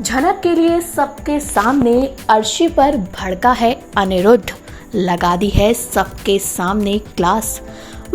झनक के लिए सबके सामने अर्शी पर भड़का है अनिरुद्ध, लगा दी है सबके सामने क्लास।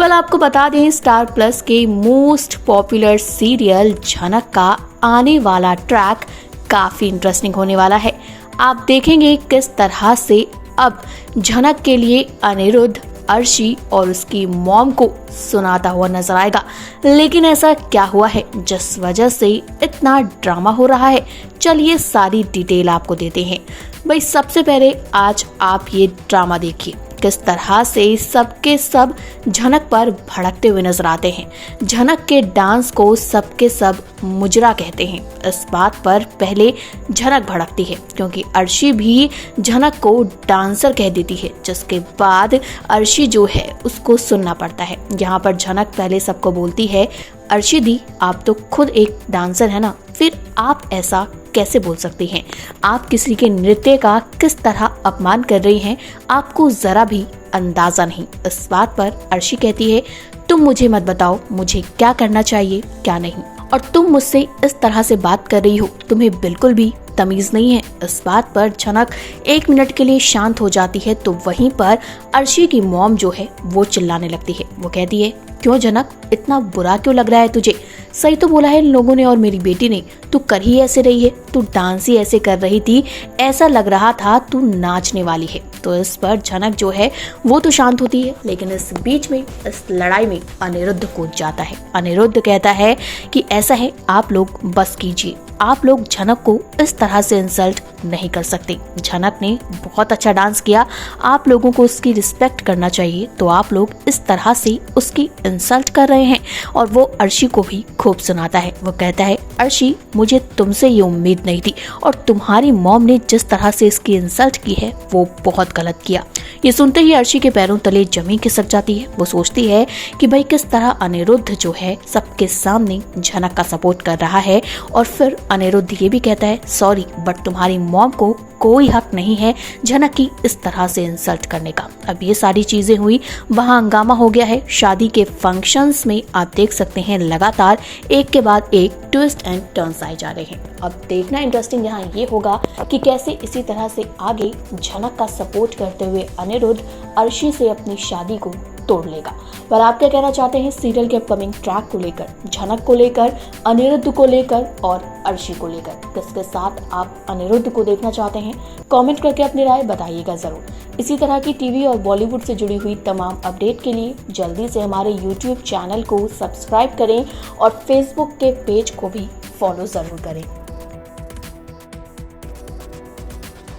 आपको बता दें, स्टार प्लस के मोस्ट पॉपुलर सीरियल झनक का आने वाला ट्रैक काफी इंटरेस्टिंग होने वाला है। आप देखेंगे किस तरह से अब झनक के लिए अनिरुद्ध अर्शी और उसकी मॉम को सुनाता हुआ नजर आएगा। लेकिन ऐसा क्या हुआ है जिस वजह से इतना ड्रामा हो रहा है, चलिए सारी डिटेल आपको देते हैं। भाई सबसे पहले आज आप ये ड्रामा देखिए, किस तरह से सबके सब झनक पर भड़कते हुए नजर आते हैं। झनक के डांस को सबके सब मुजरा कहते हैं। इस बात पर पहले झनक भड़कती है क्योंकि अर्शी भी झनक को डांसर कह देती है, जिसके बाद अर्शी जो है उसको सुनना पड़ता है। यहाँ पर झनक पहले सबको बोलती है, अर्शी दी आप तो खुद एक डांसर है ना, फिर आप ऐसा कैसे बोल सकती हैं? आप किसी के नृत्य का किस तरह अपमान कर रही हैं, आपको जरा भी अंदाजा नहीं। इस बात पर अर्शी कहती है, तुम मुझे मत बताओ मुझे क्या करना चाहिए क्या नहीं, और तुम मुझसे इस तरह से बात कर रही हो, तुम्हें बिल्कुल भी तमीज नहीं है। इस बात पर झनक 1 मिनट के लिए शांत हो जाती है, तो वहीं पर अर्शी की मॉम जो है वो चिल्लाने लगती है। वो कहती है, क्यों झनक, इतना बुरा क्यों लग रहा है तुझे? सही तो बोला है इन लोगों ने और मेरी बेटी ने, तू कर ही ऐसे रही है, तू डांस ही ऐसे कर रही थी, ऐसा लग रहा था तू नाचने वाली है। तो इस पर झनक जो है वो तो शांत होती है, लेकिन इस बीच में इस लड़ाई में अनिरुद्ध कूद जाता है। अनिरुद्ध कहता है कि ऐसा है, आप लोग बस कीजिए, आप लोग झनक को इस तरह से इंसल्ट नहीं कर सकते। झनक ने बहुत अच्छा डांस किया, आप लोगों को उसकी रिस्पेक्ट करना चाहिए, तो आप लोग इस तरह से उसकी इंसल्ट कर रहे हैं। और वो अर्शी को भी खूब सुनाता है। वो कहता है, अर्शी मुझे तुमसे ये उम्मीद नहीं थी, और तुम्हारी मॉम ने जिस तरह से इसकी इंसल्ट की है वो बहुत गलत किया। ये सुनते ही अर्शी के पैरों तले जमीन खिसक जाती है। वो सोचती है कि भाई किस तरह अनिरुद्ध जो है सबके सामने झनक का सपोर्ट कर रहा है, और फिर अनिरुद्ध ये भी कहता है, सॉरी बट तुम्हारी मॉम को कोई हक नहीं है झनक की इस तरह से इंसल्ट करने का। अब ये सारी चीजें हुई, वहाँ हंगामा हो गया है। शादी के फंक्शंस में आप देख सकते हैं लगातार एक के बाद एक ट्विस्ट एंड टर्न्स आए जा रहे हैं। अब देखना इंटरेस्टिंग यहाँ ये होगा कि कैसे इसी तरह से आगे झनक का सपोर्ट करते हुए अनिरुद्ध अर्शी से अपनी शादी को तोड़ लेगा। पर आप क्या कहना चाहते हैं सीरियल के अपकमिंग ट्रैक को लेकर, झनक को लेकर, अनिरुद्ध को लेकर और अर्शी को लेकर? किसके साथ आप अनिरुद्ध को देखना चाहते हैं? कमेंट करके अपनी राय बताइएगा जरूर। इसी तरह की टीवी और बॉलीवुड से जुड़ी हुई तमाम अपडेट के लिए जल्दी से हमारे यूट्यूब चैनल को सब्सक्राइब करें और फेसबुक के पेज को भी फॉलो जरूर करें।